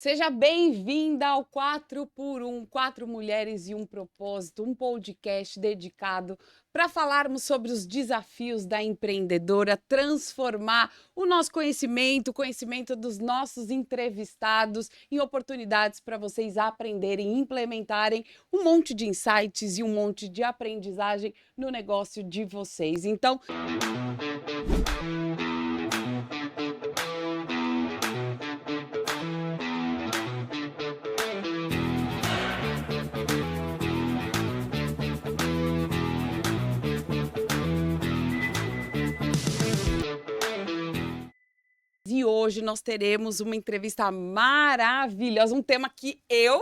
Seja bem-vinda ao 4x1, 4 mulheres e um propósito, um podcast dedicado para falarmos sobre os desafios da empreendedora, transformar o nosso conhecimento, o conhecimento dos nossos entrevistados em oportunidades para vocês aprenderem e implementarem um monte de insights e um monte de aprendizagem no negócio de vocês. Então, e hoje nós teremos uma entrevista maravilhosa, um tema que eu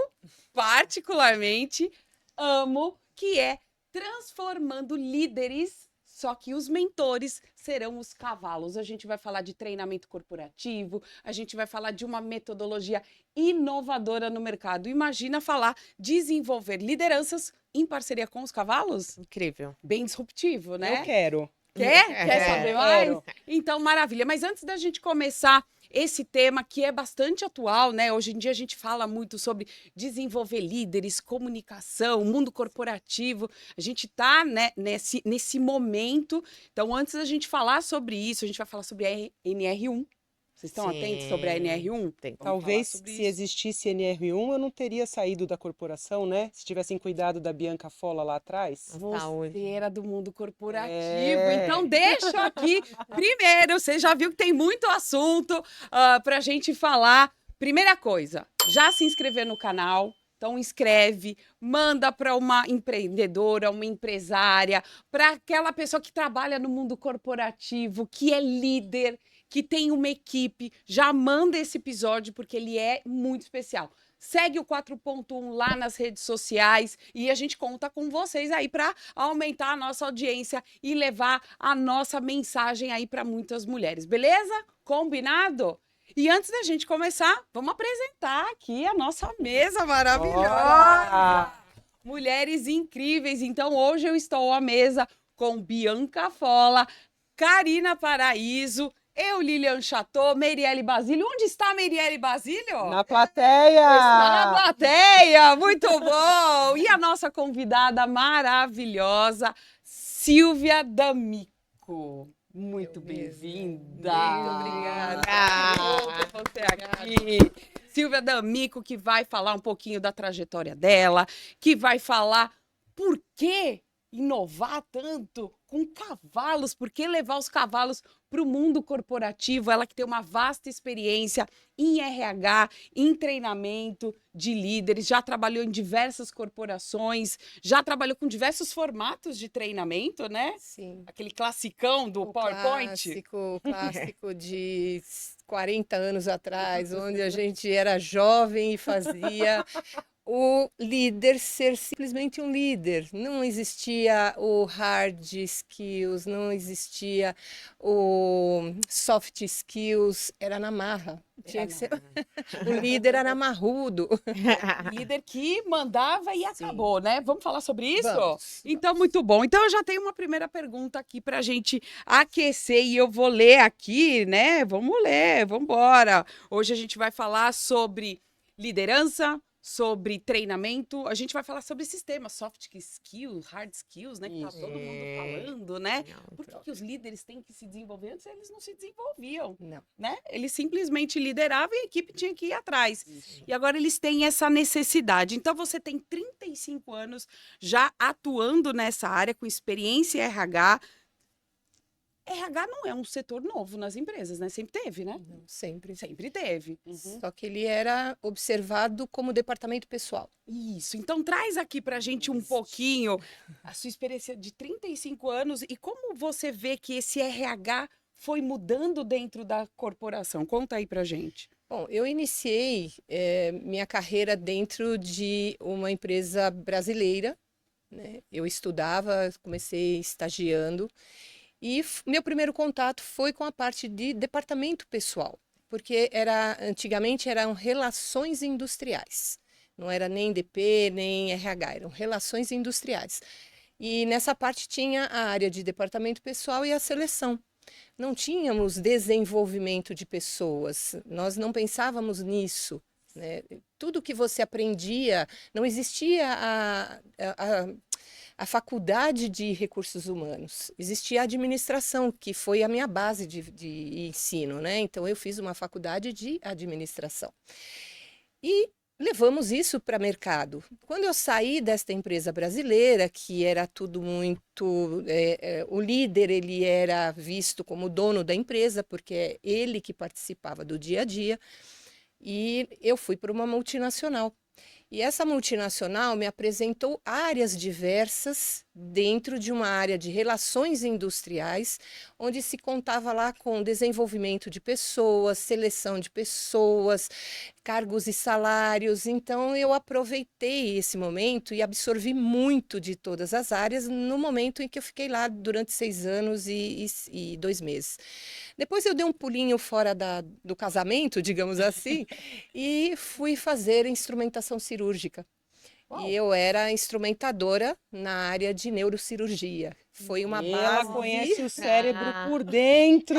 particularmente amo, que é transformando líderes, só que os mentores serão os cavalos. A gente vai falar de treinamento corporativo, a gente vai falar de uma metodologia inovadora no mercado. Imagina falar desenvolver lideranças em parceria com os cavalos? Incrível. Bem disruptivo, né? Eu quero. Quer saber mais? Quero. Então, maravilha. Mas antes da gente começar esse tema que é bastante atual, né? Hoje em dia a gente fala muito sobre desenvolver líderes, comunicação, mundo corporativo. A gente está, né, nesse momento. Então, antes da gente falar sobre isso, a gente vai falar sobre a NR1. Vocês estão atentos sobre a NR1? Talvez se existisse NR1, eu não teria saído da corporação, né? Se tivessem cuidado da Bianca Fola lá atrás. Você era do mundo corporativo, É. então deixa aqui. Primeiro, você já viu que tem muito assunto para a gente falar. Primeira coisa, já se inscrever no canal. Então inscreve, manda para uma empreendedora, uma empresária, para aquela pessoa que trabalha no mundo corporativo, que é líder, que tem uma equipe. Já manda esse episódio porque ele é muito especial. Segue o 4.1 lá nas redes sociais e a gente conta com vocês aí para aumentar a nossa audiência e levar a nossa mensagem aí para muitas mulheres, beleza? Combinado? E antes da gente começar, vamos apresentar aqui a nossa mesa maravilhosa. Bora! Mulheres incríveis. Então hoje eu estou à mesa com Bianca Fola, Karina Paraíso, eu, Lilian Chateau, Meirelle Basílio. Onde está a Meirelle Basílio? Na plateia! Está na plateia, muito bom! E a nossa convidada maravilhosa, Silvia D'Amico. Muito bem-vinda! Muito obrigada! Que bom ter você aqui! Silvia D'Amico, que vai falar um pouquinho da trajetória dela, que vai falar por que inovar tanto com cavalos, por que levar os cavalos para o mundo corporativo, ela que tem uma vasta experiência em RH, em treinamento de líderes, já trabalhou em diversas corporações, já trabalhou com diversos formatos de treinamento, né? Sim. Aquele classicão do PowerPoint. Clássico de 40 anos atrás, onde a gente era jovem e fazia o líder ser simplesmente um líder. Não existia o hard skills, não existia o soft skills, era na marra. Tinha que ser... O líder era marrudo. Líder que mandava e acabou, né? Vamos falar sobre isso? Vamos. Então, muito bom. Então, eu já tenho uma primeira pergunta aqui para a gente aquecer e eu vou ler aqui, né? Vamos ler, vamos embora. Hoje a gente vai falar sobre liderança, sobre treinamento, a gente vai falar sobre sistemas, soft skills, hard skills, né? Que tá todo mundo falando, né? Por que os líderes têm que se desenvolver? Antes eles não se desenvolviam, Não. né? Eles simplesmente lideravam e a equipe tinha que ir atrás. Isso. E agora eles têm essa necessidade. Então você tem 35 anos já atuando nessa área, com experiência em RH. RH não é um setor novo nas empresas, né? Sempre teve, né? Não, sempre. Sempre teve. Só que ele era observado como departamento pessoal. Isso, então traz aqui pra gente um pouquinho a sua experiência de 35 anos e como você vê que esse RH foi mudando dentro da corporação. Conta aí pra gente. Bom, eu iniciei minha carreira dentro de uma empresa brasileira, né? Eu estudava, comecei estagiando e meu primeiro contato foi com a parte de departamento pessoal, porque antigamente eram relações industriais, não era nem DP, nem RH, eram relações industriais. E nessa parte tinha a área de departamento pessoal e a seleção. Não tínhamos desenvolvimento de pessoas, nós não pensávamos nisso. né? Tudo que você aprendia, não existia a faculdade de recursos humanos, existia a administração, que foi a minha base de ensino, né? Então, eu fiz uma faculdade de administração. E levamos isso para o mercado. Quando eu saí desta empresa brasileira, que era tudo muito... o líder, ele era visto como dono da empresa, porque é ele que participava do dia a dia, e eu fui para uma multinacional. E essa multinacional me apresentou áreas diversas dentro de uma área de relações industriais, onde se contava lá com desenvolvimento de pessoas, seleção de pessoas, cargos e salários. Então, eu aproveitei esse momento e absorvi muito de todas as áreas no momento em que eu fiquei lá durante 6 anos e 2 meses. Depois eu dei um pulinho fora do casamento, digamos assim, e fui fazer instrumentação cirúrgica. Uau. E eu era instrumentadora na área de neurocirurgia. Foi uma E base. ela conhece o cérebro por dentro.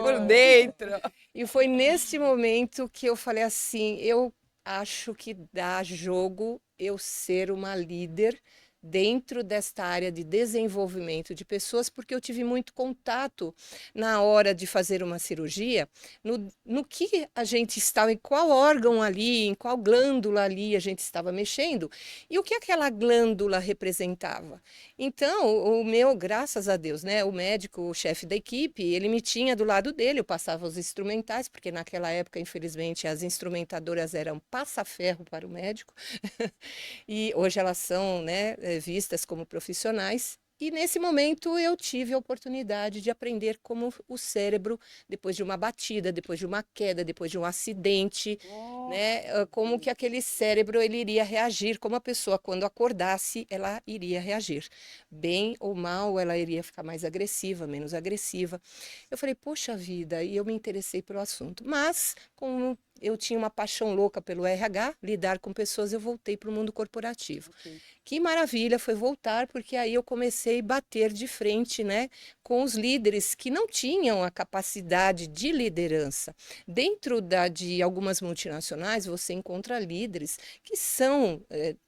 Por dentro! E foi neste momento que eu falei assim, eu acho que dá jogo eu ser uma líder dentro desta área de desenvolvimento de pessoas, porque eu tive muito contato na hora de fazer uma cirurgia, no que a gente estava, em qual órgão ali, em qual glândula ali a gente estava mexendo, e o que aquela glândula representava. Então, graças a Deus, né, o médico, o chefe da equipe, ele me tinha do lado dele, eu passava os instrumentais, porque naquela época, infelizmente, as instrumentadoras eram passa-ferro para o médico, e hoje elas são, né, vistas como profissionais. E nesse momento eu tive a oportunidade de aprender como o cérebro, depois de uma batida, depois de uma queda, depois de um acidente, né, como que aquele cérebro ele iria reagir, como a pessoa quando acordasse, ela iria reagir. Bem ou mal, ela iria ficar mais agressiva, menos agressiva. Eu falei, poxa vida, e eu me interessei pelo assunto. Mas, como eu tinha uma paixão louca pelo RH, lidar com pessoas, eu voltei para o mundo corporativo. Ok. Que maravilha foi voltar, porque aí eu comecei a bater de frente, né, com os líderes que não tinham a capacidade de liderança. Dentro de algumas multinacionais, você encontra líderes que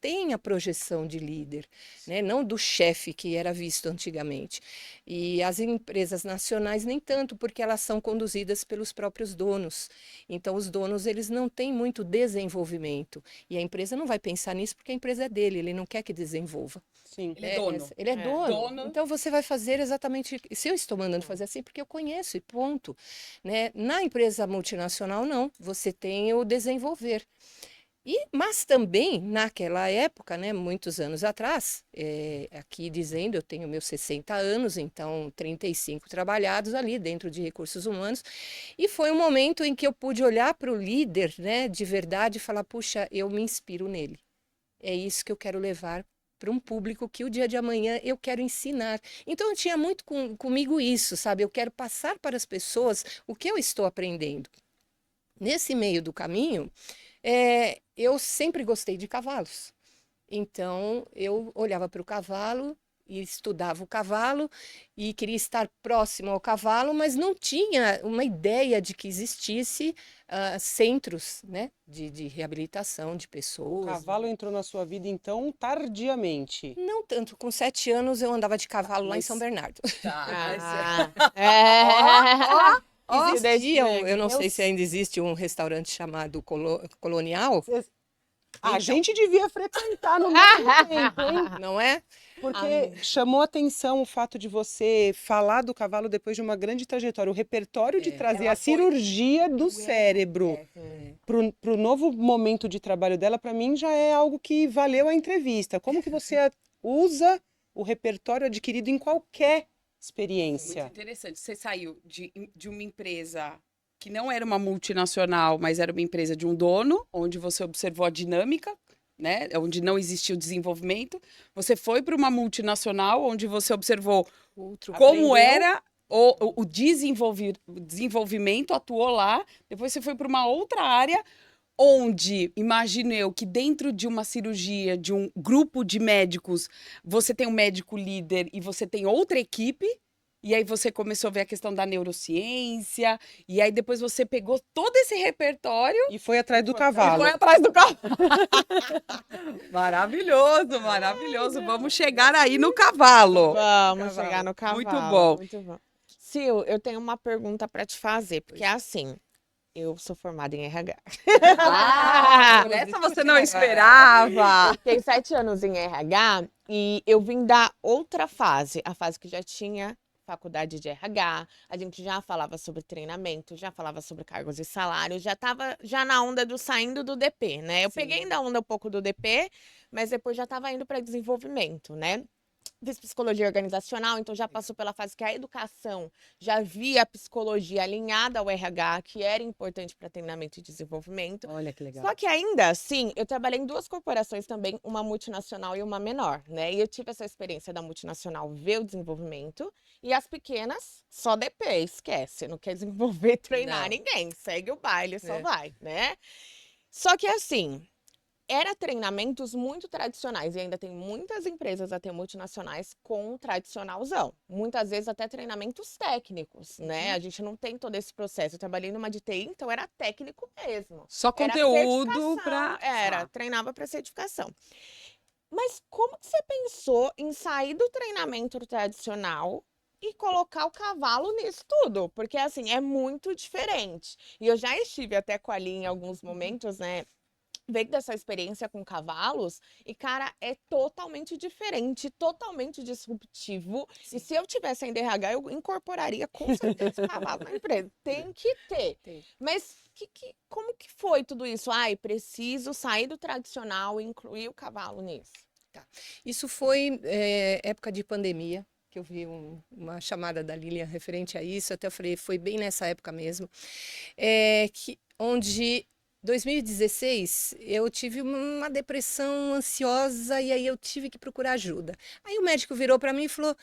têm a projeção de líder, né, não do chefe que era visto antigamente. E as empresas nacionais nem tanto, porque elas são conduzidas pelos próprios donos. Então, os donos eles não têm muito desenvolvimento. E a empresa não vai pensar nisso porque a empresa é dele, ele não quer que desenvolva. Sim. Ele é dono. Ele é dono. Dono. Então você vai fazer exatamente. Se eu estou mandando fazer assim, porque eu conheço e ponto. Né? Na empresa multinacional, não. Você tem o desenvolver. Mas também, naquela época, né, muitos anos atrás, aqui dizendo, eu tenho meus 60 anos, então 35 trabalhados ali dentro de recursos humanos, e foi um momento em que eu pude olhar para o líder, né, de verdade e falar, puxa, eu me inspiro nele. É isso que eu quero levar para um público que o dia de amanhã eu quero ensinar. Então, eu tinha muito comigo isso, sabe? Eu quero passar para as pessoas o que eu estou aprendendo. Nesse meio do caminho, eu sempre gostei de cavalos. Então, eu olhava para o cavalo e estudava o cavalo e queria estar próximo ao cavalo, mas não tinha uma ideia de que existisse centros, né, de reabilitação de O pessoas. cavalo entrou na sua vida, então, tardiamente. Não tanto, com 7 anos eu andava de cavalo lá em São Bernardo. Existia, eu não sei se ainda existe um restaurante chamado Colonial. A gente devia frequentar no mesmo tempo, hein? Não é? Porque chamou atenção o fato de você falar do cavalo depois de uma grande trajetória. O repertório de trazer a cirurgia do cérebro para o novo momento de trabalho dela, para mim, já é algo que valeu a entrevista. Como que você usa o repertório adquirido em qualquer experiência? Muito interessante. Você saiu de uma empresa que não era uma multinacional, mas era uma empresa de um dono, onde você observou a dinâmica, né? Onde não existia o desenvolvimento. Você foi para uma multinacional, onde você observou como era o desenvolvimento, atuou lá. Depois você foi para uma outra área, onde, imagino eu, que dentro de uma cirurgia, de um grupo de médicos, você tem um médico líder e você tem outra equipe, e aí você começou a ver a questão da neurociência, e aí depois você pegou todo esse repertório E foi atrás do e cavalo. foi atrás do cavalo. Maravilhoso, maravilhoso. Vamos chegar aí no cavalo. Vamos chegar no cavalo. Muito bom. Muito bom. Sil, eu tenho uma pergunta para te fazer, porque assim, eu sou formada em RH. Por essa você não esperava. Eu fiquei 7 anos em RH e eu vim da outra fase, a fase que já tinha faculdade de RH, a gente já falava sobre treinamento, já falava sobre cargos e salários, já estava já na onda do saindo do DP, né? Eu peguei ainda a onda um pouco do DP, mas depois já estava indo para desenvolvimento, né? Fiz psicologia organizacional, então já passou pela fase que a educação já via a psicologia alinhada ao RH, que era importante para treinamento e desenvolvimento. Olha que legal. Só que ainda assim, eu trabalhei em 2 corporações também, uma multinacional e uma menor, né? E eu tive essa experiência da multinacional ver o desenvolvimento e as pequenas, só DP, esquece, não quer desenvolver, treinar Não. ninguém, segue o baile, só É. vai, né? Só que assim, era treinamentos muito tradicionais e ainda tem muitas empresas até multinacionais com tradicionalzão. Muitas vezes até treinamentos técnicos, né? A gente não tem todo esse processo. Eu trabalhei numa de TI, então era técnico mesmo. Só Era conteúdo certificação, para. Era, treinava para certificação. Mas como que você pensou em sair do treinamento tradicional e colocar o cavalo nisso tudo? Porque, assim, é muito diferente. E eu já estive até com a Ali em alguns momentos, né? Veio dessa experiência com cavalos e, cara, é totalmente diferente, totalmente disruptivo. E se eu tivesse ainda RH, eu incorporaria com certeza o cavalo na empresa. Tem que ter. Tem. Mas como que foi tudo isso? Ai, preciso sair do tradicional e incluir o cavalo nisso. Isso foi época de pandemia, que eu vi uma chamada da Lilian referente a isso, até eu falei, foi bem nessa época mesmo, onde 2016 eu tive uma depressão ansiosa e aí eu tive que procurar ajuda. Aí o médico virou para mim e falou: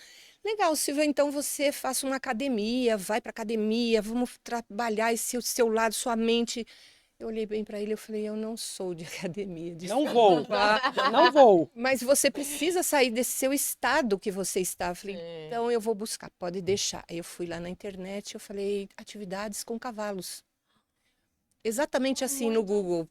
legal, Silvia, então você faça uma academia, vai para academia, vamos trabalhar esse seu lado, sua mente. Eu olhei bem para ele e falei: eu não sou de academia, Não vou, não vou. mas você precisa sair desse seu estado que você está. Eu falei: então eu vou buscar, pode deixar. Aí eu fui lá na internet, eu falei: atividades com cavalos. Exatamente assim no Google.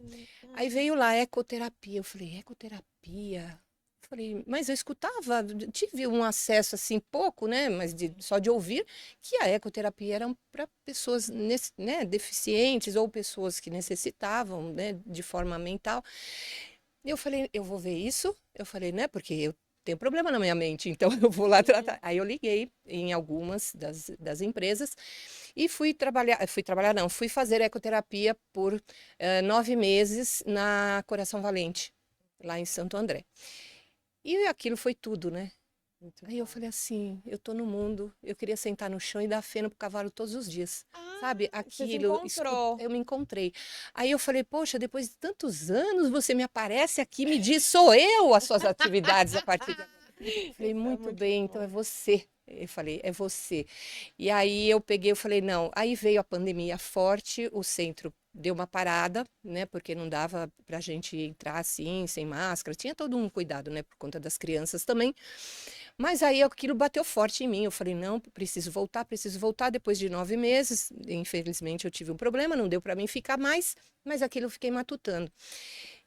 Aí veio lá, ecoterapia. Eu falei: ecoterapia? Eu falei, mas eu escutava, tive um acesso assim pouco, né, mas só de ouvir, que a ecoterapia era para pessoas né, deficientes ou pessoas que necessitavam, né, de forma mental. Eu falei: eu vou ver isso. Eu falei, né, porque eu tenho problema na minha mente, então eu vou lá tratar. Aí eu liguei em algumas das empresas e fui fazer ecoterapia por 9 meses na Coração Valente, lá em Santo André. E aquilo foi tudo, né? Aí eu falei assim: eu tô no mundo, eu queria sentar no chão e dar feno pro cavalo todos os dias. Sabe? Você se Aquilo, encontrou. eu me encontrei. Aí eu falei: poxa, depois de tantos anos você me aparece aqui, me diz, sou eu as suas atividades a partir de agora. Eu falei: muito bem, então é você. Eu falei: é você. E aí eu falei: não. Aí veio a pandemia forte, o centro deu uma parada, né? Porque não dava pra gente entrar assim, sem máscara. Tinha todo um cuidado, né? Por conta das crianças também. Mas aí aquilo bateu forte em mim. Eu falei: não, preciso voltar, preciso voltar. Depois de 9 meses, infelizmente eu tive um problema, não deu para mim ficar mais, mas aquilo eu fiquei matutando.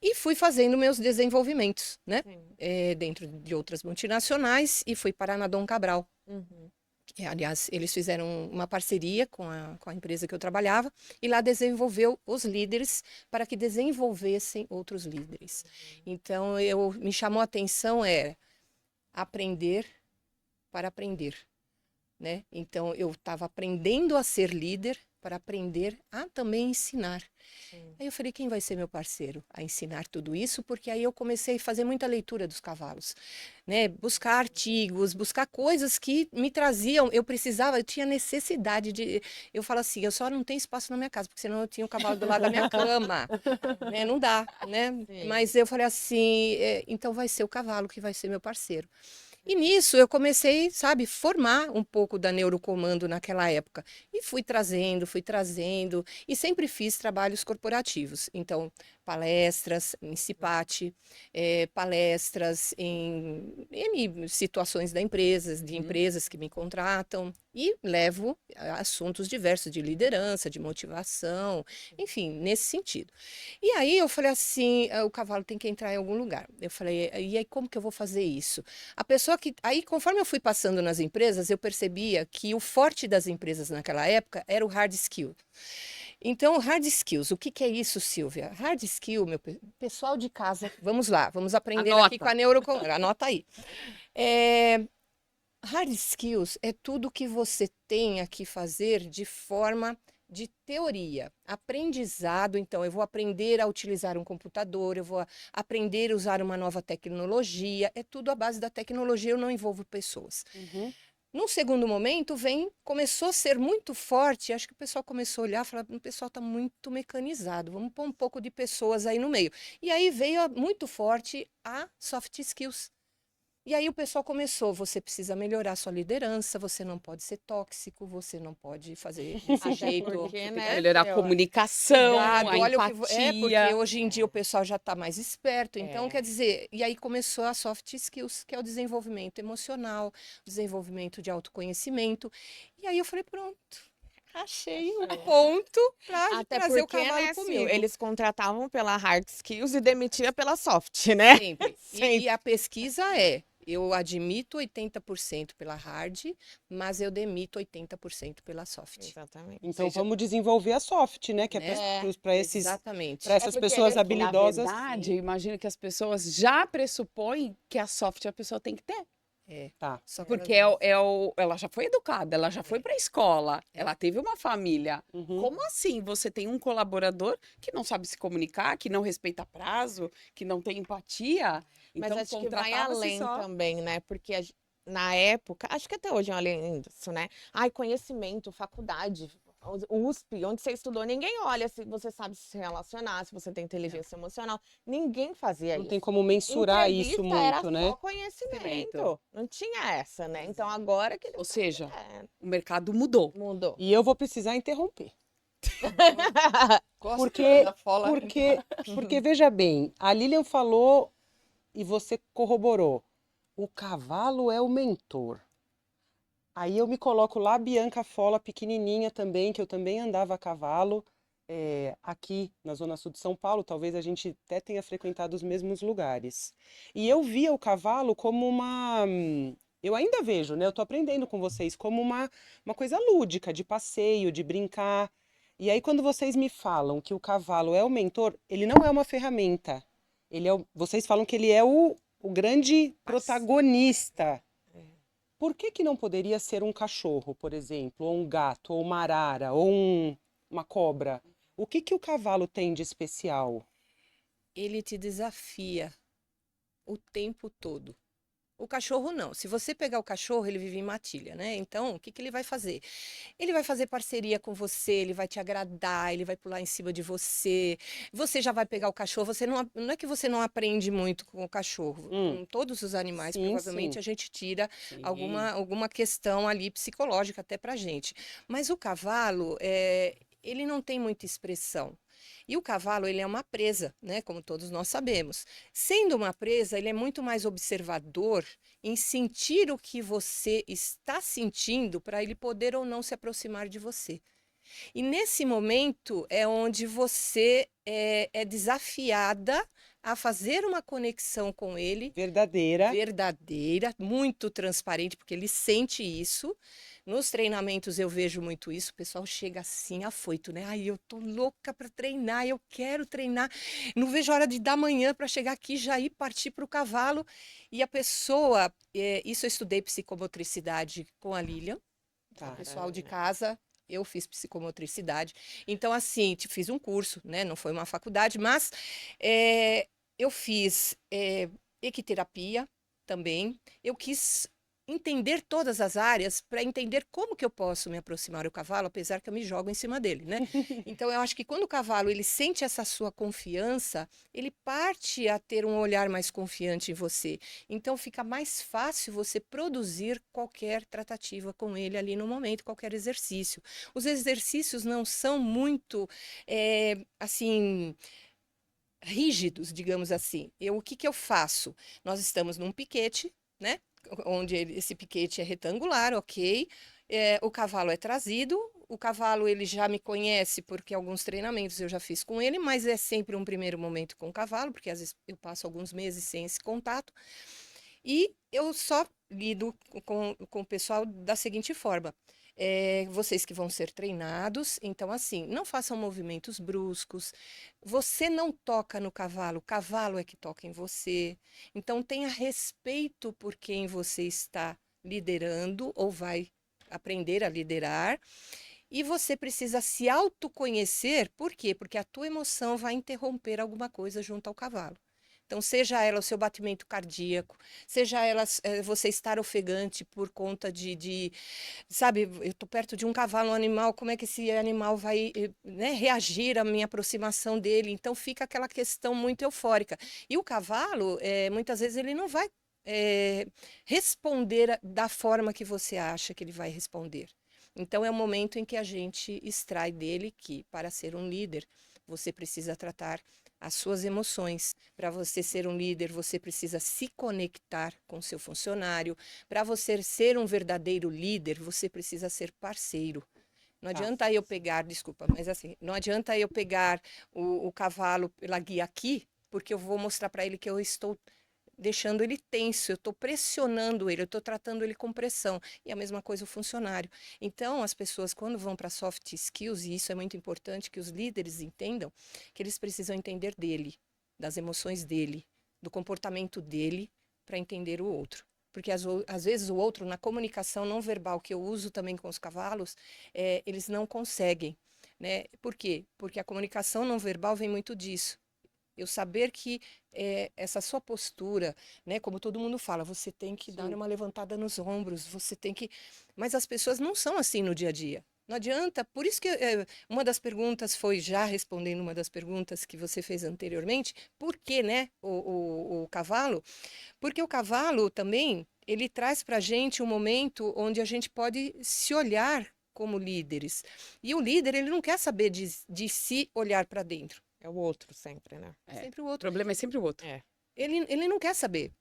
E fui fazendo meus desenvolvimentos, né? Dentro de outras multinacionais e fui parar na Dom Cabral. Aliás, eles fizeram uma parceria com a empresa que eu trabalhava e lá desenvolveu os líderes para que desenvolvessem outros líderes. Então, me chamou a atenção aprender para aprender, né? Então, eu estava aprendendo a ser líder para aprender a também ensinar. Aí eu falei: quem vai ser meu parceiro a ensinar tudo isso? Porque aí eu comecei a fazer muita leitura dos cavalos, né? Buscar artigos, buscar coisas que me traziam, eu tinha necessidade de... Eu falo assim: eu só não tenho espaço na minha casa, porque senão eu tinha o cavalo do lado da minha cama, né? Não dá, né? Mas eu falei assim, então vai ser o cavalo que vai ser meu parceiro. E nisso eu comecei, sabe, formar um pouco da neurocomando naquela época. E E fui trazendo, e sempre fiz trabalhos corporativos. Então, palestras em CIPAT, palestras em N situações de empresas que me contratam, e levo assuntos diversos de liderança, de motivação, enfim, nesse sentido. E aí eu falei assim, o cavalo tem que entrar em algum lugar. Eu falei, e aí como que eu vou fazer isso? A pessoa que... Aí, conforme eu fui passando nas empresas, eu percebia que o forte das empresas naquela época era o hard skill. Então, hard skills, o que que é isso, Silvia? Hard skill, pessoal de casa, vamos lá, vamos aprender aqui com a anota aí. Hard skills é tudo que você tenha que fazer de forma de teoria, aprendizado. Então, eu vou aprender a utilizar um computador, eu vou aprender a usar uma nova tecnologia, é tudo à base da tecnologia, eu não envolvo pessoas. Num segundo momento, começou a ser muito forte, acho que o pessoal começou a olhar e falar, o pessoal está muito mecanizado, vamos pôr um pouco de pessoas aí no meio. E aí veio muito forte a soft skills. E aí o pessoal começou, você precisa melhorar sua liderança, você não pode ser tóxico, você não pode fazer desse jeito. porque, né, Melhorar a comunicação, Cuidado, a olha empatia. porque hoje em dia o pessoal já está mais esperto, então quer dizer, e aí começou a soft skills, que é o desenvolvimento emocional, desenvolvimento de autoconhecimento, e aí eu falei, pronto, achei um ponto para Até trazer o porque, cavalo né, Sil, comigo. eles contratavam pela hard skills e demitia pela soft, né? Sempre. E a pesquisa eu admito 80% pela hard, mas eu demito 80% pela soft. Exatamente. Então vamos desenvolver a soft, né? Que é para Exatamente. essas porque pessoas eles- habilidosas. Na verdade, eu imagino que as pessoas já pressupõem que a soft a pessoa tem que ter. Tá. Só que Porque elas- ela já foi educada, ela já foi para a escola, ela teve uma família. Uhum. Como assim você tem um colaborador que não sabe se comunicar, que não respeita prazo, que não tem empatia? Mas Então, acho que vai contratava-se além só. também, né? Porque na época, acho que até hoje é além disso, né? Ai, conhecimento, faculdade, USP, onde você estudou, ninguém olha se você sabe se relacionar, se você tem inteligência emocional. Ninguém fazia Não isso. tem como mensurar isso Entrevista era muito, né? só conhecimento. Não tinha essa, né? Então agora que Ou seja, é, o mercado mudou. mudou. E eu vou precisar interromper. Gosto Porque, da fola. porque veja bem, a Lilian falou e você corroborou. O cavalo é o mentor. Aí eu me coloco lá, Bianca Fola, pequenininha também, que eu também andava a cavalo, aqui na Zona Sul de São Paulo, talvez a gente até tenha frequentado os mesmos lugares. E eu via o cavalo como eu ainda vejo, né? Eu tô aprendendo com vocês, como uma coisa lúdica, de passeio, de brincar. E aí quando vocês me falam que o cavalo é o mentor, ele não é uma ferramenta. Vocês falam que ele é o grande protagonista. Por que não poderia ser um cachorro, por exemplo, ou um gato, ou uma arara, ou uma cobra? O que o cavalo tem de especial? Ele te desafia o tempo todo. O cachorro não. Se você pegar o cachorro, ele vive em matilha, né? Então, o que ele vai fazer? Ele vai fazer parceria com você, ele vai te agradar, ele vai pular em cima de você. Você já vai pegar o cachorro, você não é que você não aprende muito com o cachorro. Com todos os animais, Sim, provavelmente sim. a gente tira Sim. alguma questão ali psicológica até pra gente. Mas o cavalo, ele não tem muita expressão. E o cavalo, ele é uma presa, né? Como todos nós sabemos. Sendo uma presa, ele é muito mais observador em sentir o que você está sentindo para ele poder ou não se aproximar de você. E nesse momento é onde você é desafiada a fazer uma conexão com ele Verdadeira. muito transparente, porque ele sente isso. Nos treinamentos eu vejo muito isso, o pessoal chega assim afoito, né? Ai, eu tô louca para treinar, eu quero treinar. Não vejo a hora de dar manhã para chegar aqui, já ir partir para o cavalo. E a pessoa, isso eu estudei psicomotricidade com a Lilian, Tá. o pessoal de casa. Eu fiz psicomotricidade. Então, assim, fiz um curso, né? Não foi uma faculdade, mas eu fiz equiterapia também. Eu quis entender todas as áreas para entender como que eu posso me aproximar do cavalo, apesar que eu me jogo em cima dele, né? Então, eu acho que quando o cavalo ele sente essa sua confiança, ele parte a ter um olhar mais confiante em você. Então, fica mais fácil você produzir qualquer tratativa com ele ali no momento, qualquer exercício. Os exercícios não são muito, assim, rígidos, digamos assim. O que que eu faço? Nós estamos num piquete, né? Onde esse piquete é retangular, ok. O cavalo é trazido, o cavalo ele já me conhece porque alguns treinamentos eu já fiz com ele, mas é sempre um primeiro momento com o cavalo, porque às vezes eu passo alguns meses sem esse contato. E eu só lido com o pessoal da seguinte forma. Vocês que vão ser treinados, então assim, não façam movimentos bruscos, você não toca no cavalo, o cavalo é que toca em você. Então tenha respeito por quem você está liderando ou vai aprender a liderar. E você precisa se autoconhecer, por quê? Porque a tua emoção vai interromper alguma coisa junto ao cavalo. Então, seja ela o seu batimento cardíaco, seja ela você estar ofegante por conta sabe, eu estou perto de um cavalo, um animal, como é que esse animal vai, né, reagir à minha aproximação dele? Então, fica aquela questão muito eufórica. E o cavalo, muitas vezes, ele não vai responder da forma que você acha que ele vai responder. Então, é o momento em que a gente extrai dele que, para ser um líder, você precisa tratar as suas emoções. Para você ser um líder, você precisa se conectar com seu funcionário. Para você ser um verdadeiro líder, você precisa ser parceiro. Não adianta eu pegar, desculpa, mas assim, não adianta eu pegar o cavalo pela guia aqui, porque eu vou mostrar para ele que eu estou deixando ele tenso, eu estou pressionando ele, eu estou tratando ele com pressão. E a mesma coisa o funcionário. Então, as pessoas, quando vão para soft skills, e isso é muito importante que os líderes entendam, que eles precisam entender dele, das emoções dele, do comportamento dele, para entender o outro. Porque às vezes o outro, na comunicação não verbal que eu uso também com os cavalos, eles não conseguem, né? Por quê? Porque a comunicação não verbal vem muito disso. Eu saber que essa sua postura, né, como todo mundo fala, você tem que dar uma levantada nos ombros, você tem que... Mas as pessoas não são assim no dia a dia. Não adianta, por isso que uma das perguntas foi, já respondendo uma das perguntas que você fez anteriormente, por que, né, o cavalo? Porque o cavalo também, ele traz para a gente um momento onde a gente pode se olhar como líderes. E o líder, ele não quer saber de se olhar para dentro. É o outro sempre, né? Sempre o O outro. problema é sempre o outro. Ele não quer saber.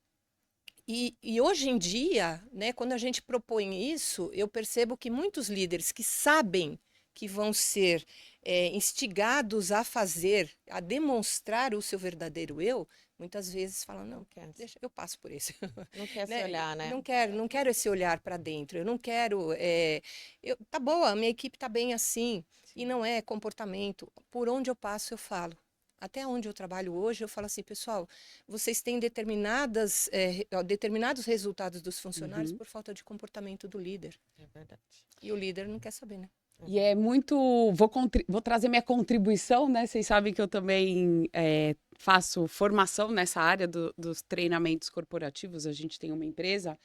E hoje em dia, né, quando a gente propõe isso, eu percebo que muitos líderes que sabem que vão ser instigados a fazer, a demonstrar o seu verdadeiro eu, muitas vezes falam, não, deixa, eu passo por isso. Não quer Né? se olhar, né? Não quero esse olhar para dentro, eu não quero... tá boa, a minha equipe tá bem assim, e não é comportamento. Por onde eu passo, eu falo. Até onde eu trabalho hoje, eu falo assim, pessoal, vocês têm determinados resultados dos funcionários por falta de comportamento do líder. É verdade. E o líder não quer saber, né? E é muito. Vou trazer minha contribuição, né? Vocês sabem que eu também faço formação nessa área dos treinamentos corporativos. A gente tem uma empresa.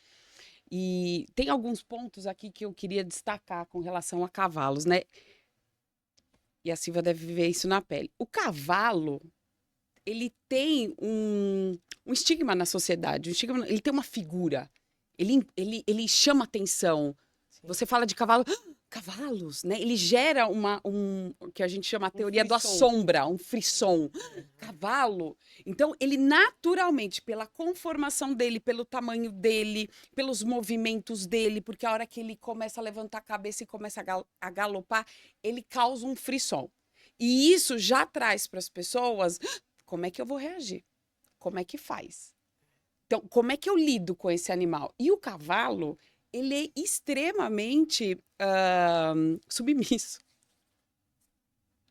E tem alguns pontos aqui que eu queria destacar com relação a cavalos, né? E a Silvia deve ver isso na pele. O cavalo, ele tem um estigma na sociedade. Ele tem uma figura. Ele chama atenção. Sim. Você fala de cavalo... Cavalos, né? Ele gera o que a gente chama a teoria da frisson. sombra, um frisson. Cavalo. Então, ele naturalmente, pela conformação dele, pelo tamanho dele, pelos movimentos dele, porque a hora que ele começa a levantar a cabeça e começa a galopar, ele causa um frisson. E isso já traz para as pessoas, como é que eu vou reagir? Como é que faz? Então, como é que eu lido com esse animal? E o cavalo, ele é extremamente submisso.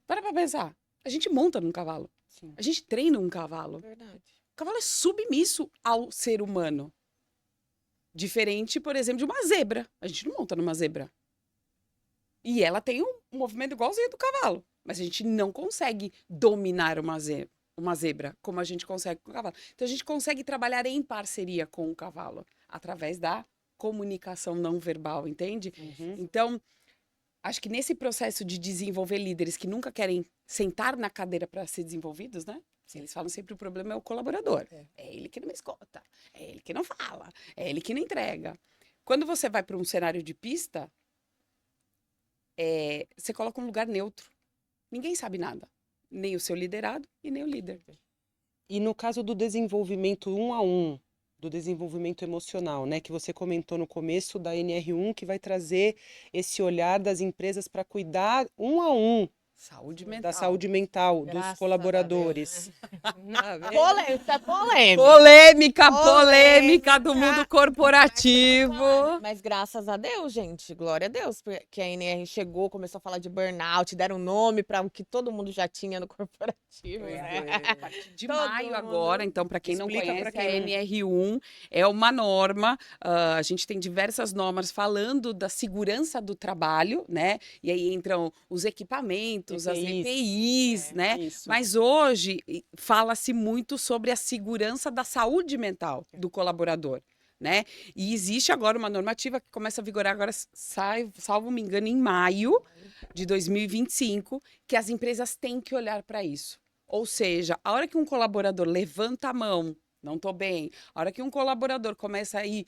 Para pensar. A gente monta num cavalo. Sim. A gente treina um cavalo. Verdade. O cavalo é submisso ao ser humano. Diferente, por exemplo, de uma zebra. A gente não monta numa zebra. E ela tem um movimento igualzinho do cavalo. Mas a gente não consegue dominar uma zebra como a gente consegue com o cavalo. Então a gente consegue trabalhar em parceria com o cavalo através da comunicação não verbal, entende? Uhum. Então, acho que nesse processo de desenvolver líderes que nunca querem sentar na cadeira para ser desenvolvidos, né? Eles falam sempre o problema é o colaborador. É ele que não me escuta, é ele que não fala, é ele que não entrega. Quando você vai para um cenário de pista, você coloca um lugar neutro. Ninguém sabe nada. Nem o seu liderado e nem o líder. E no caso do desenvolvimento 1 a 1, do desenvolvimento emocional, né, que você comentou no começo da NR1, que vai trazer esse olhar das empresas para cuidar 1 a 1 Saúde mental. da saúde mental Graças dos a colaboradores. Polêmica, polêmica. Polêmica Polêmica. do mundo corporativo. Mas graças a Deus, gente, glória a Deus, porque a NR chegou, começou a falar de burnout, deram nome para o que todo mundo já tinha no corporativo, né? A partir de Todo maio mundo. agora, então, para quem não Explica pra conhece, a quem não- NR1 é uma norma. A gente tem diversas normas falando da segurança do trabalho, né? E aí entram os equipamentos, as EPIs. EPIs, né? Isso. Mas hoje fala-se muito sobre a segurança da saúde mental do colaborador, né? E existe agora uma normativa que começa a vigorar agora, salvo me engano, em maio de 2025, que as empresas têm que olhar para isso. Ou seja, a hora que um colaborador levanta a mão, não estou bem, a hora que um colaborador começa a ir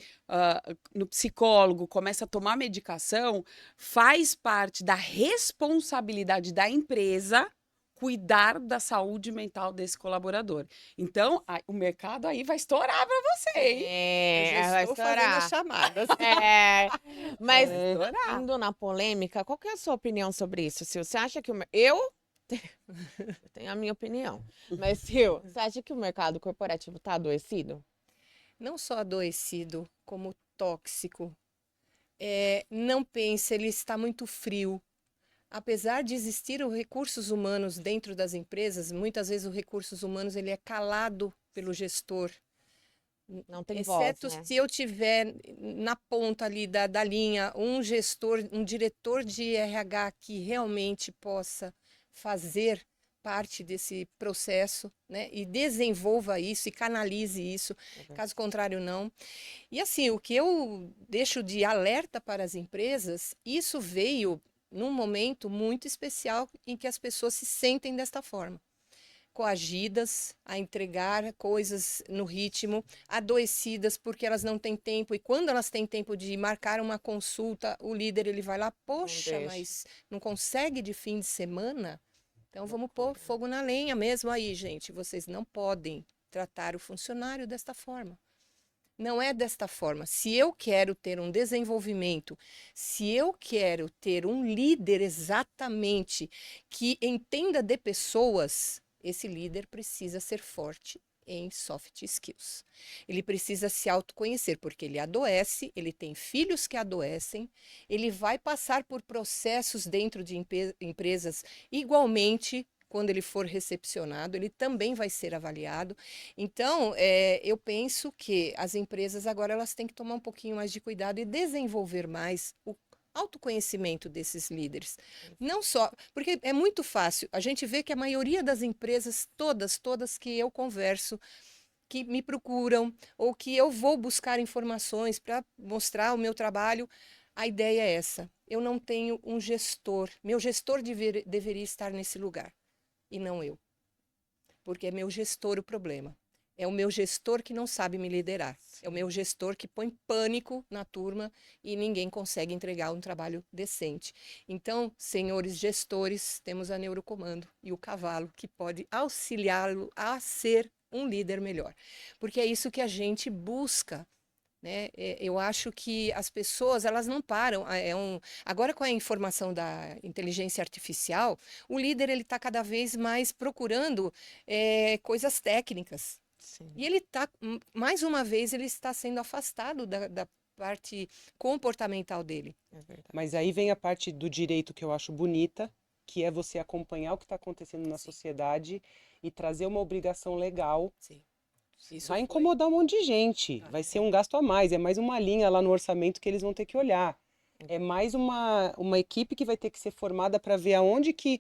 no psicólogo, começa a tomar medicação, faz parte da responsabilidade da empresa cuidar da saúde mental desse colaborador. Então, o mercado aí vai estourar para você, hein? Eu já Vai estou fazendo estourar. as chamadas. Mas Vai estourar. indo na polêmica, qual que é a sua opinião sobre isso, Sil? Você acha que eu tenho a minha opinião, mas Sil, você acha que o mercado corporativo está adoecido? Não só adoecido, como tóxico. Não pense, ele está muito frio. Apesar de existir os recursos humanos dentro das empresas, muitas vezes os recursos humanos ele é calado pelo gestor. Não tem Exceto voz, né? se eu tiver na ponta ali da linha um gestor, um diretor de RH que realmente possa fazer parte desse processo, né, e desenvolva isso e canalize isso, caso contrário não. E assim, o que eu deixo de alerta para as empresas, isso veio num momento muito especial em que as pessoas se sentem desta forma, coagidas a entregar coisas no ritmo, adoecidas porque elas não têm tempo, e quando elas têm tempo de marcar uma consulta, o líder ele vai lá, poxa, deixa. mas não consegue de fim de semana? Então vamos pôr fogo na lenha mesmo aí, gente. Vocês não podem tratar o funcionário desta forma. Não é desta forma. Se eu quero ter um desenvolvimento, se eu quero ter um líder exatamente que entenda de pessoas, esse líder precisa ser forte em soft skills. Ele precisa se autoconhecer, porque ele adoece, ele tem filhos que adoecem, ele vai passar por processos dentro de empresas igualmente. Quando ele for recepcionado, ele também vai ser avaliado. Então, eu penso que as empresas agora elas têm que tomar um pouquinho mais de cuidado e desenvolver mais o autoconhecimento desses líderes. Não só, porque é muito fácil, a gente vê que a maioria das empresas, todas que eu converso, que me procuram ou que eu vou buscar informações para mostrar o meu trabalho, a ideia é essa. Eu não tenho um gestor, meu gestor deveria estar nesse lugar. E não eu. Porque é meu gestor o problema. É o meu gestor que não sabe me liderar. É o meu gestor que põe pânico na turma e ninguém consegue entregar um trabalho decente. Então, senhores gestores, temos a Neurocomando e o Cavalo, que pode auxiliá-lo a ser um líder melhor. Porque é isso que a gente busca. Né? Eu acho que as pessoas elas não param. Agora com a informação da inteligência artificial, o líder ele está cada vez mais procurando coisas técnicas. Sim. E ele está, mais uma vez, ele está sendo afastado da parte comportamental dele. É verdade. Mas aí vem a parte do direito que eu acho bonita, que é você acompanhar o que está acontecendo na sociedade e trazer uma obrigação legal. Sim. Isso Vai foi. incomodar um monte de gente, vai ser um gasto a mais, é mais uma linha lá no orçamento que eles vão ter que olhar. É mais uma equipe que vai ter que ser formada para ver aonde que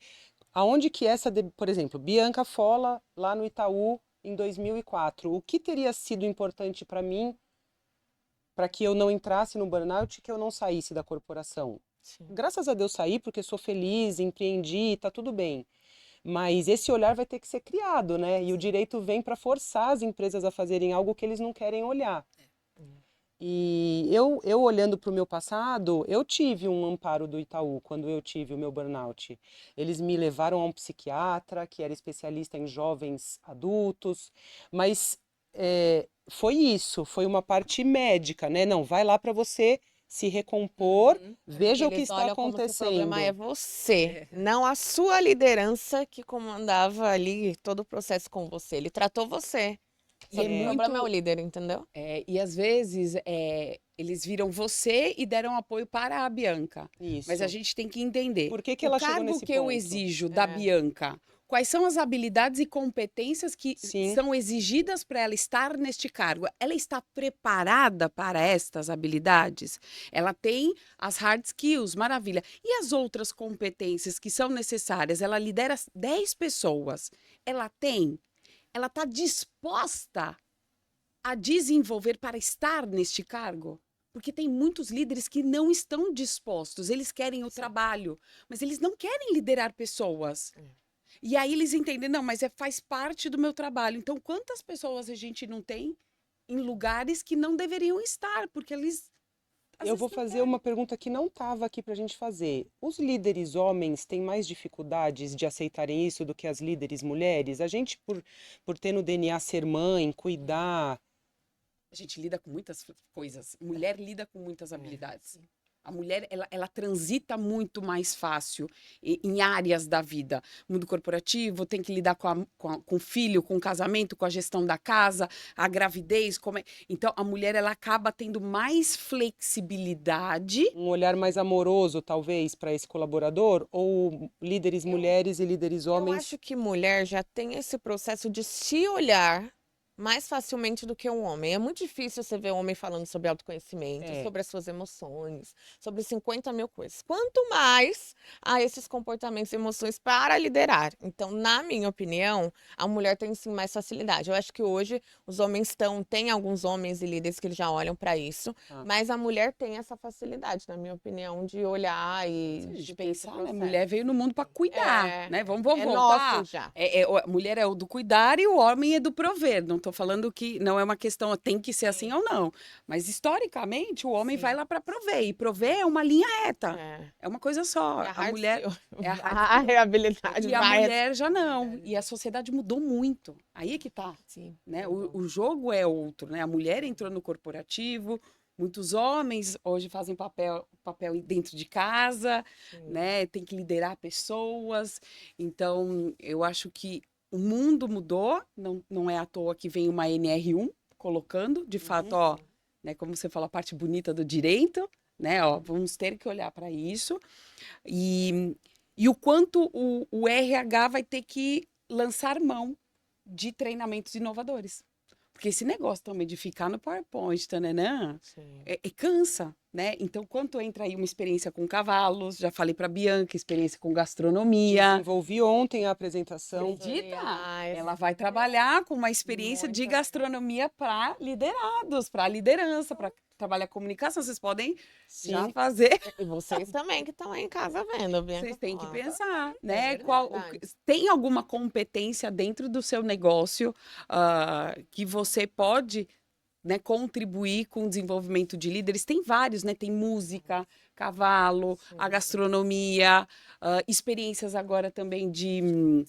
por exemplo, Bianca Fola lá no Itaú em 2004, o que teria sido importante para mim para que eu não entrasse no burnout e que eu não saísse da corporação. Sim. Graças a Deus saí porque sou feliz, empreendi, tá tudo bem. Mas esse olhar vai ter que ser criado, né? E o direito vem para forçar as empresas a fazerem algo que eles não querem olhar. E eu olhando para o meu passado, eu tive um amparo do Itaú quando eu tive o meu burnout. Eles me levaram a um psiquiatra que era especialista em jovens adultos, mas foi isso, foi uma parte médica, né? Não, vai lá para você se recompor, veja o que Eles está olham como que o acontecendo. problema é você, não a sua liderança que comandava ali todo o processo com você. Ele tratou você. E Só é que o muito- problema é o líder, entendeu? E às vezes eles viram você e deram apoio para a Bianca. Isso. Mas a gente tem que entender. Por que o ela chegou cargo nesse que eu ponto? exijo da É. Bianca, quais são as habilidades e competências que Sim. são exigidas para ela estar neste cargo? Ela está preparada para estas habilidades? Ela tem as hard skills, maravilha. E as outras competências que são necessárias? Ela lidera 10 pessoas. Ela tem? Ela está disposta a desenvolver para estar neste cargo? Porque tem muitos líderes que não estão dispostos, eles querem o trabalho, mas eles não querem liderar pessoas. E aí eles entendem, não, mas faz parte do meu trabalho. Então, quantas pessoas a gente não tem em lugares que não deveriam estar, porque eles... às Eu vezes, vou não fazer querem. uma pergunta que não estava aqui para a gente fazer. Os líderes homens têm mais dificuldades de aceitarem isso do que as líderes mulheres? A gente, por ter no DNA ser mãe, cuidar. A gente lida com muitas coisas. Mulher lida com muitas habilidades. A mulher, ela transita muito mais fácil em áreas da vida. Mundo corporativo, tem que lidar com o filho, com o casamento, com a gestão da casa, a gravidez. Então, a mulher, ela acaba tendo mais flexibilidade. Um olhar mais amoroso, talvez, para esse colaborador? Ou líderes mulheres e líderes Eu homens? acho que mulher já tem esse processo de se olhar mais facilmente do que um homem. É muito difícil você ver um homem falando sobre autoconhecimento, É. sobre as suas emoções, sobre 50 mil coisas. Quanto mais há esses comportamentos e emoções para liderar. Então, na minha opinião, a mulher tem sim mais facilidade. Eu acho que hoje os homens tem alguns homens e líderes que eles já olham para isso, Ah. mas a mulher tem essa facilidade, na minha opinião, de olhar e Se a gente de ter esse pensar, né? processo. Mulher veio no mundo para cuidar, É. né? Vamos É voltar. nosso já. A mulher é o do cuidar e o homem é do prover. Não estou falando que não é uma questão, tem que ser assim ou não. Mas historicamente, o homem Sim. vai lá para prover. E prover é uma linha reta. É. É uma coisa só. É a A hard mulher skill. é a hard A reabilidade e a vai. mulher já não. E a sociedade mudou muito. Aí é que tá. Sim. Né? O jogo é outro, né? A mulher entrou no corporativo, muitos homens hoje fazem papel dentro de casa, né? Tem que liderar pessoas. Então, eu acho que o mundo mudou, não é à toa que vem uma NR1 colocando, de fato, ó, né, como você fala, a parte bonita do direito, né? Ó, vamos ter que olhar para isso. E o quanto o RH vai ter que lançar mão de treinamentos inovadores. Porque esse negócio também de ficar no PowerPoint, tananã, Sim. cansa, né? Então, quanto entra aí uma experiência com cavalos, já falei para Bianca, experiência com gastronomia. Desenvolvi ontem a apresentação. Acredita? Sensoriais. Ela vai trabalhar com uma experiência de Muita. gastronomia para liderados, para liderança, para trabalhar comunicação. Vocês podem já Sim. fazer. E vocês também que estão aí em casa vendo, Bianca. Vocês têm que fala. pensar, né? verdade. Tem alguma competência dentro do seu negócio que você pode, né, contribuir com o desenvolvimento de líderes? Tem vários, né? Tem música, cavalo, a gastronomia, experiências agora também de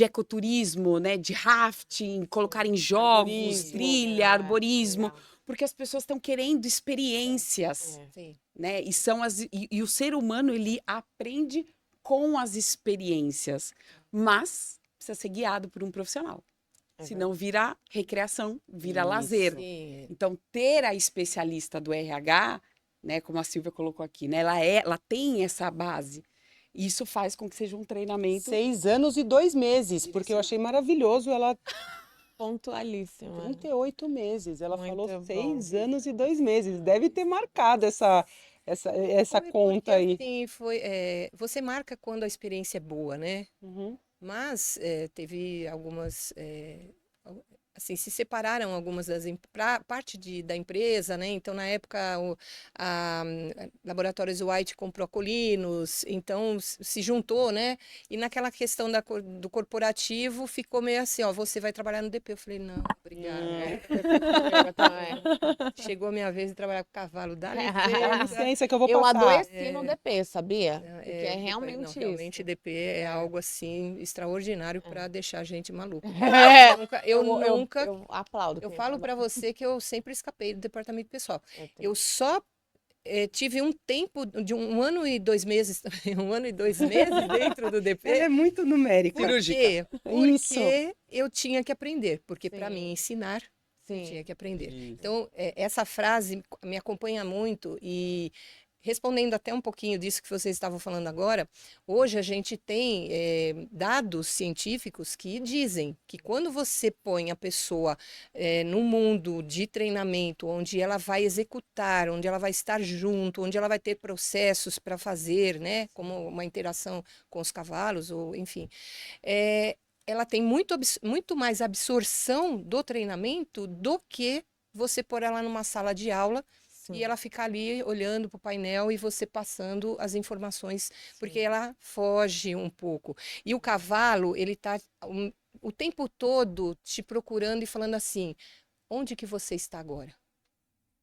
ecoturismo, né? De rafting, colocar em jogos, Arborismo. trilha, arborismo, legal. porque as pessoas estão querendo experiências. É. Sim. Né? E o ser humano, ele aprende com as experiências, mas precisa ser guiado por um profissional. Senão vira recreação, vira Isso. lazer. Sim. Então, ter a especialista do RH, né, como a Silvia colocou aqui, né, ela tem essa base. Isso faz com que seja um treinamento 6 anos e 2 meses, porque eu achei maravilhoso. Ela, Pontualíssima. 38 meses, ela Muito falou bom. 6 anos e 2 meses. Deve ter marcado essa Foi conta porque, aí. assim, você marca quando a experiência é boa, né? Uhum. Mas teve algumas assim, se separaram algumas parte da empresa, né? Então, na época, a Laboratórios White comprou a Colinos, então se juntou, né? E naquela questão do corporativo, ficou meio assim, ó, você vai trabalhar no DP. Eu falei, não, obrigada. Eu também. Chegou a minha vez de trabalhar com cavalo, dá Dá licença. licença que eu vou Eu passar. adoeci no DP, sabia? Não, Porque é não, realmente realmente isso. DP é algo assim extraordinário para deixar a gente maluca. É, Eu nunca, eu aplaudo. eu quem falo trabalha. para você que eu sempre escapei do departamento pessoal. Eu Eu só tive um tempo de 1 ano e 2 meses, também, 1 ano e 2 meses dentro do Ela DP. é muito numérica. Por quê? Isso. Porque eu tinha que aprender. Porque para Sim. mim ensinar, eu Sim. tinha que aprender. Isso. Então, essa frase me acompanha muito e respondendo até um pouquinho disso que vocês estavam falando agora, hoje a gente tem dados científicos que dizem que quando você põe a pessoa no mundo de treinamento, onde ela vai executar, onde ela vai estar junto, onde ela vai ter processos para fazer, né, como uma interação com os cavalos, ou enfim, ela tem muito mais absorção do treinamento do que você pôr ela numa sala de aula e ela ficar ali olhando para o painel e você passando as informações, porque ela foge um pouco. E o cavalo, ele está o tempo todo te procurando e falando assim, onde que você está agora?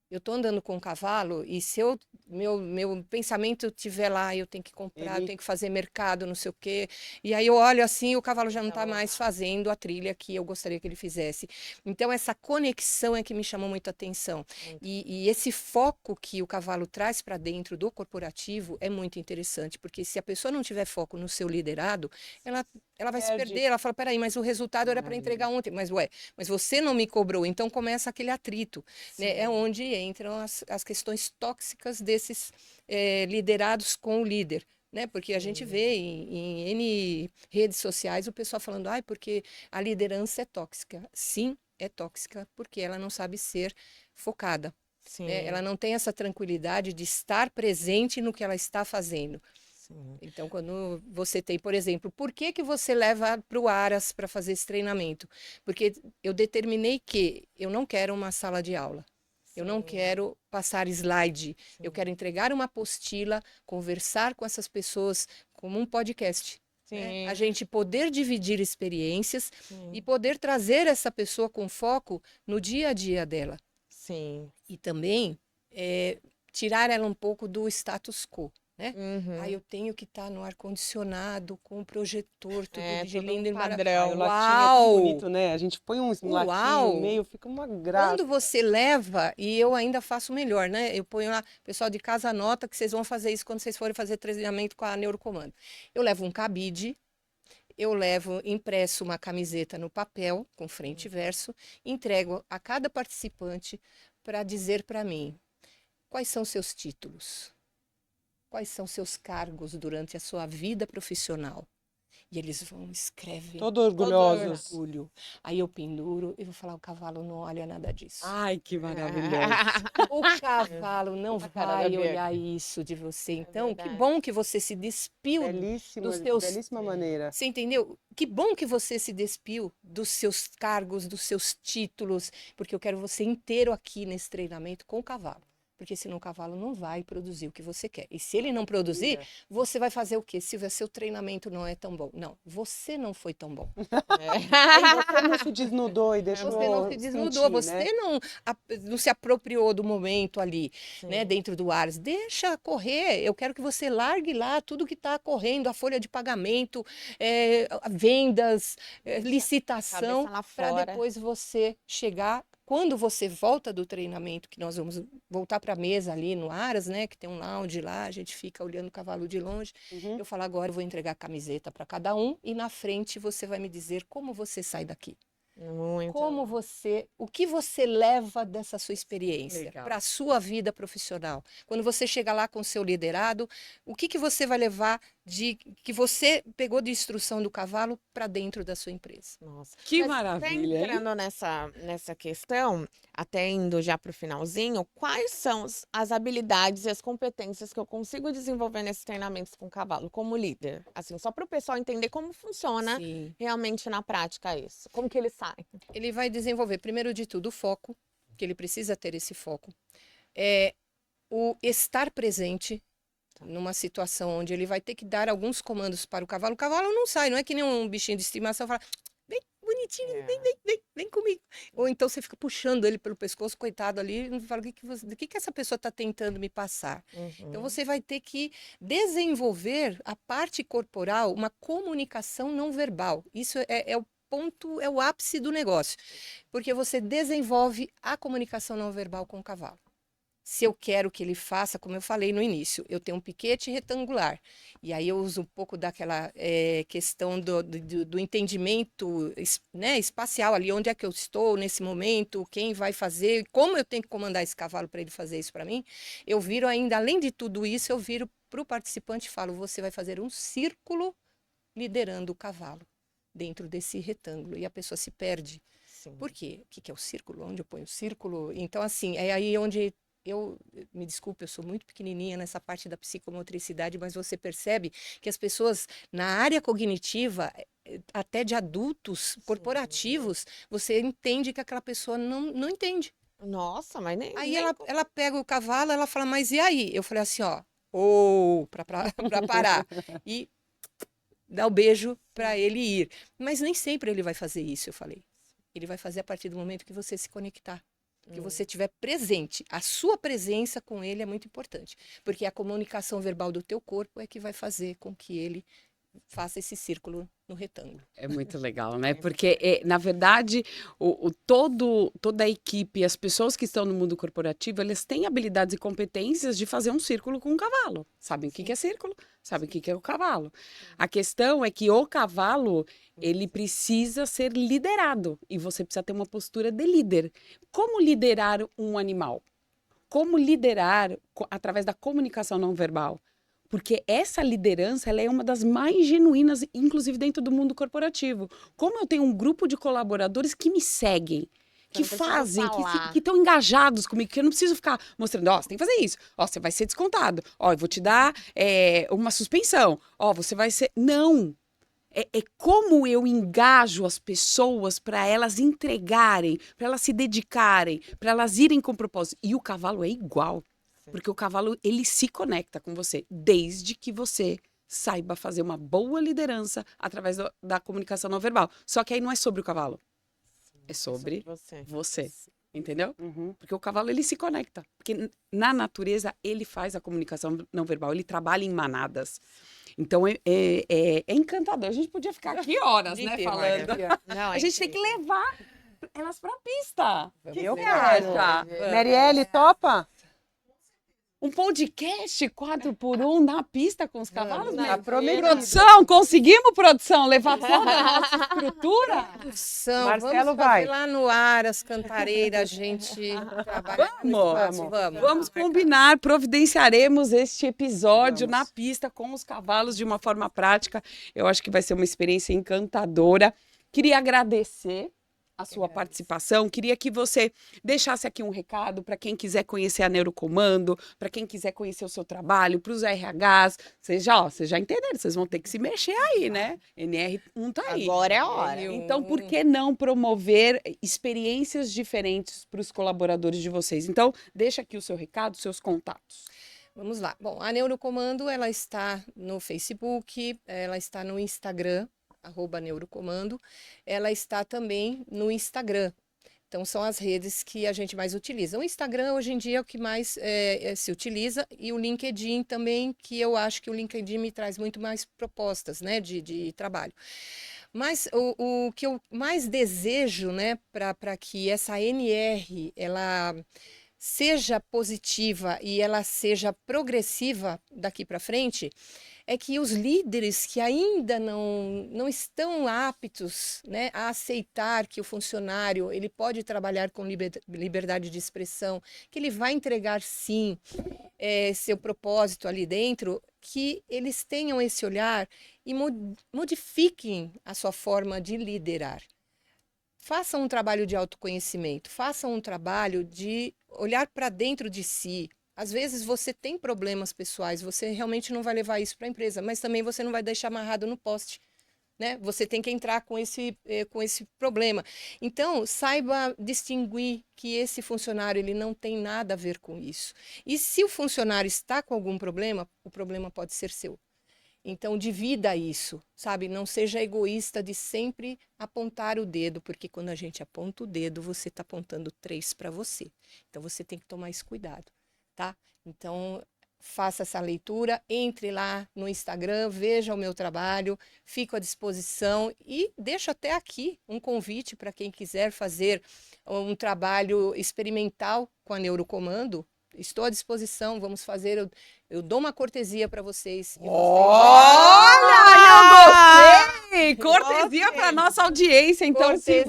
Eu estou andando com um cavalo e se meu pensamento estiver lá, eu tenho que comprar, eu tenho que fazer mercado, não sei o quê. E aí eu olho assim, o cavalo já não está mais fazendo a trilha que eu gostaria que ele fizesse. Então, essa conexão é que me chamou muita atenção. E esse foco que o cavalo traz para dentro do corporativo é muito interessante, porque se a pessoa não tiver foco no seu liderado, ela vai se perder, ela fala, peraí, mas o resultado era para entregar ontem. Mas você não me cobrou, então começa aquele atrito, né? É onde entram as questões tóxicas desses liderados com o líder, né? Porque a gente vê em N redes sociais o pessoal falando, porque a liderança é tóxica. Sim, é tóxica, porque ela não sabe ser focada. Né? Ela não tem essa tranquilidade de estar presente no que ela está fazendo. Então, quando você tem, por exemplo, por que você leva para o Aras para fazer esse treinamento? Porque eu determinei que eu não quero uma sala de aula. Eu não quero passar slide. Eu quero entregar uma apostila, conversar com essas pessoas como um podcast. Né? A gente poder dividir experiências e poder trazer essa pessoa com foco no dia a dia dela. Sim. E também tirar ela um pouco do status quo. Né? Eu tenho que estar no ar-condicionado, com o projetor, tudo de lindo e maravilhoso. O latim é tão bonito, né? A gente põe um latim no meio, fica uma graça. Quando você leva, e eu ainda faço melhor, né? Eu ponho lá, pessoal de casa anota que vocês vão fazer isso quando vocês forem fazer treinamento com a Neurocomando. Eu levo um cabide, eu levo impresso uma camiseta no papel, com frente e verso, entrego a cada participante para dizer para mim quais são seus títulos. Quais são seus cargos durante a sua vida profissional? E eles vão, escrevem. Todo orgulhosos. Todo orgulho. Aí eu penduro e vou falar, o cavalo não olha nada disso. Ai, que maravilhoso. O cavalo não vai olhar isso de você. Então, que bom que você se despiu dos seus... Belíssima maneira. Você entendeu? Que bom que você se despiu dos seus cargos, dos seus títulos, porque eu quero você inteiro aqui nesse treinamento com o cavalo. Porque senão o cavalo não vai produzir o que você quer. E se ele não produzir, você vai fazer o quê? Se o seu treinamento não é tão bom. Não, você não foi tão bom. Você não se desnudou e deixou Você não se desnudou, você não se apropriou do momento ali, né, dentro do Aras. Deixa correr, eu quero que você largue lá tudo que está correndo, a folha de pagamento, vendas, licitação, para depois você chegar. Quando você volta do treinamento, que nós vamos voltar para a mesa ali no Aras, né, que tem um lounge lá, a gente fica olhando o cavalo de longe. Eu falo, agora eu vou entregar a camiseta para cada um e na frente você vai me dizer como você sai daqui. Muito. O que você leva dessa sua experiência para a sua vida profissional? Quando você chega lá com o seu liderado, o que você vai levar de que você pegou de instrução do cavalo para dentro da sua empresa. Nossa. Que Mas maravilha, hein? entrando nessa questão, até indo já para o finalzinho, quais são as habilidades e as competências que eu consigo desenvolver nesses treinamentos com o cavalo, como líder? Assim, só para o pessoal entender como funciona Sim. realmente na prática isso. Como que ele sai? Ele vai desenvolver, primeiro de tudo, o foco, que ele precisa ter esse foco. É o estar presente numa situação onde ele vai ter que dar alguns comandos para o cavalo. O cavalo não sai, não é que nem um bichinho de estimação, fala, vem, bonitinho, vem comigo. Ou então você fica puxando ele pelo pescoço, coitado ali, e fala, do que essa pessoa está tentando me passar? Então você vai ter que desenvolver a parte corporal, uma comunicação não verbal. Isso é o ponto, é o ápice do negócio, porque você desenvolve a comunicação não verbal com o cavalo. Se eu quero que ele faça, como eu falei no início, eu tenho um piquete retangular. E aí eu uso um pouco daquela questão do entendimento, né, espacial ali, onde é que eu estou nesse momento, quem vai fazer, como eu tenho que comandar esse cavalo para ele fazer isso para mim. Eu viro ainda, além de tudo isso, eu viro para o participante e falo, você vai fazer um círculo liderando o cavalo dentro desse retângulo. E a pessoa se perde. Sim. Por quê? O que é o círculo? Onde eu ponho o círculo? Então, assim, é aí onde... me desculpe, eu sou muito pequenininha nessa parte da psicomotricidade, mas você percebe que as pessoas na área cognitiva, até de adultos corporativos, você entende que aquela pessoa não entende. Nossa, mas nem... Aí nem ela pega o cavalo, ela fala, mas e aí? Eu falei assim, ó, ou para parar e dá o beijo para ele ir. Mas nem sempre ele vai fazer isso, eu falei. Ele vai fazer a partir do momento que você se conectar. Que você estiver presente. A sua presença com ele é muito importante. Porque a comunicação verbal do teu corpo é que vai fazer com que ele faça esse círculo no retângulo. É muito legal, né? Porque, na verdade, toda a equipe, as pessoas que estão no mundo corporativo, eles têm habilidades e competências de fazer um círculo com um cavalo. Sabem o que é círculo? Sabem o que é o cavalo. A questão é que o cavalo, ele precisa ser liderado. E você precisa ter uma postura de líder. Como liderar um animal? Como liderar através da comunicação não verbal? Porque essa liderança, ela é uma das mais genuínas, inclusive dentro do mundo corporativo. Como eu tenho um grupo de colaboradores que me seguem, que fazem, que estão engajados comigo, que eu não preciso ficar mostrando, ó, você tem que fazer isso, ó, você vai ser descontado, ó, eu vou te dar uma suspensão, ó, você vai ser... Não! É como eu engajo as pessoas para elas entregarem, para elas se dedicarem, para elas irem com propósito. E o cavalo é igual. Porque o cavalo, ele se conecta com você, desde que você saiba fazer uma boa liderança através da comunicação não verbal. Só que aí não é sobre o cavalo, é sobre você. Entendeu? Porque o cavalo, ele se conecta. Porque na natureza, ele faz a comunicação não verbal, ele trabalha em manadas. Então, é encantador. A gente podia ficar aqui horas, né, falando. Não, A gente tem que levar elas pra pista. Eu você quero. acha? Marielle, topa? Um podcast 4x1 na pista com os cavalos? Tá Né? prometido. Produção, conseguimos, produção, levar toda a nossa estrutura? Produção, Marcelo vamos vai. fazer lá no ar as cantareiras, a gente trabalha com espaço. Vamos combinar, providenciaremos este episódio na pista com os cavalos de uma forma prática. Eu acho que vai ser uma experiência encantadora. Queria agradecer a sua participação. Queria que você deixasse aqui um recado para quem quiser conhecer a Neurocomando, para quem quiser conhecer o seu trabalho, para os RHs. Vocês já entenderam, vocês vão ter que se mexer aí, né? NR1 tá aí. Agora é a hora. Então, por que não promover experiências diferentes para os colaboradores de vocês? Então, deixa aqui o seu recado, seus contatos. Vamos lá. Bom, a Neurocomando, ela está no Facebook, ela está no Instagram, @neurocomando. Ela está também no Instagram. Então, são as redes que a gente mais utiliza. O Instagram, hoje em dia, é o que mais se utiliza. E o LinkedIn também, que eu acho que o LinkedIn me traz muito mais propostas, né, de trabalho. Mas o que eu mais desejo, né, para que essa NR, ela seja positiva e ela seja progressiva daqui para frente, é que os líderes que ainda não estão aptos, né, a aceitar que o funcionário ele pode trabalhar com liberdade de expressão, que ele vai entregar sim seu propósito ali dentro, que eles tenham esse olhar e modifiquem a sua forma de liderar. Façam um trabalho de autoconhecimento, façam um trabalho de olhar para dentro de si. Às vezes você tem problemas pessoais, você realmente não vai levar isso para a empresa, mas também você não vai deixar amarrado no poste, né? Você tem que entrar com esse problema. Então, saiba distinguir que esse funcionário ele não tem nada a ver com isso. E se o funcionário está com algum problema, o problema pode ser seu. Então, divida isso, sabe? Não seja egoísta de sempre apontar o dedo, porque quando a gente aponta o dedo, você está apontando 3 para você. Então, você tem que tomar esse cuidado, tá? Então, faça essa leitura, entre lá no Instagram, veja o meu trabalho, fico à disposição e deixo até aqui um convite para quem quiser fazer um trabalho experimental com a Neurocomando. Estou à disposição, vamos fazer, eu dou uma cortesia para vocês. Olha, eu gostei! Cortesia para nossa audiência, então se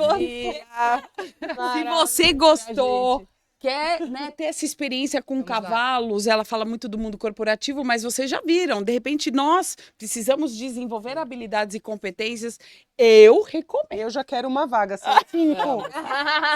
você gostou, quer, né, ter essa experiência com cavalos, ela fala muito do mundo corporativo, mas vocês já viram, de repente nós precisamos desenvolver habilidades e competências, eu recomendo. Eu já quero uma vaga, são 5.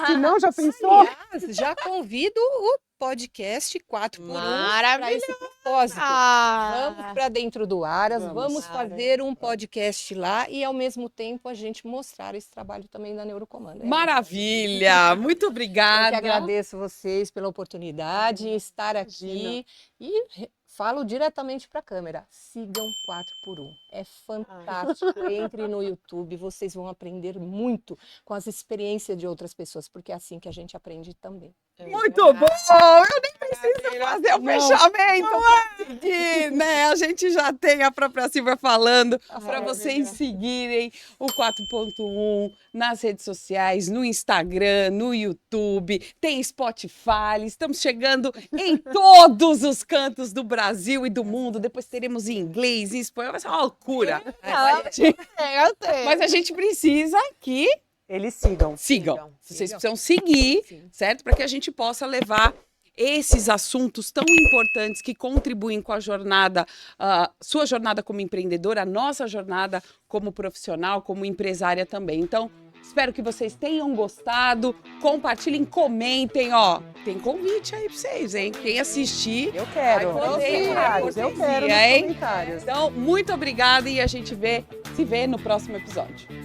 Se não, já pensou? Aliás, já convido o podcast 4x1 para esse propósito. Vamos para dentro do Aras, vamos fazer um podcast lá e, ao mesmo tempo, a gente mostrar esse trabalho também da Neurocomando. Maravilha! Muito obrigada. Eu que agradeço vocês pela oportunidade de estar aqui e falo diretamente para a câmera. Sigam 4x1. É fantástico. Entre no YouTube, vocês vão aprender muito com as experiências de outras pessoas, porque é assim que a gente aprende também. Muito bom! Eu nem preciso fazer o fechamento para seguir, né? A gente já tem a própria Silvia falando para vocês seguirem o 4.1 nas redes sociais, no Instagram, no YouTube, tem Spotify, estamos chegando em todos os cantos do Brasil e do mundo, depois teremos em inglês, em espanhol, vai ser uma loucura. Mas a gente precisa que Eles sigam. Vocês precisam seguir, certo? Para que a gente possa levar esses assuntos tão importantes que contribuem com a jornada, sua jornada como empreendedora, a nossa jornada como profissional, como empresária também. Então, espero que vocês tenham gostado. Compartilhem, comentem, ó. Tem convite aí para vocês, hein? Quem assistir, Eu quero. vai poder, Eu quero nos hein? comentários. Então, muito obrigada e a gente se vê no próximo episódio.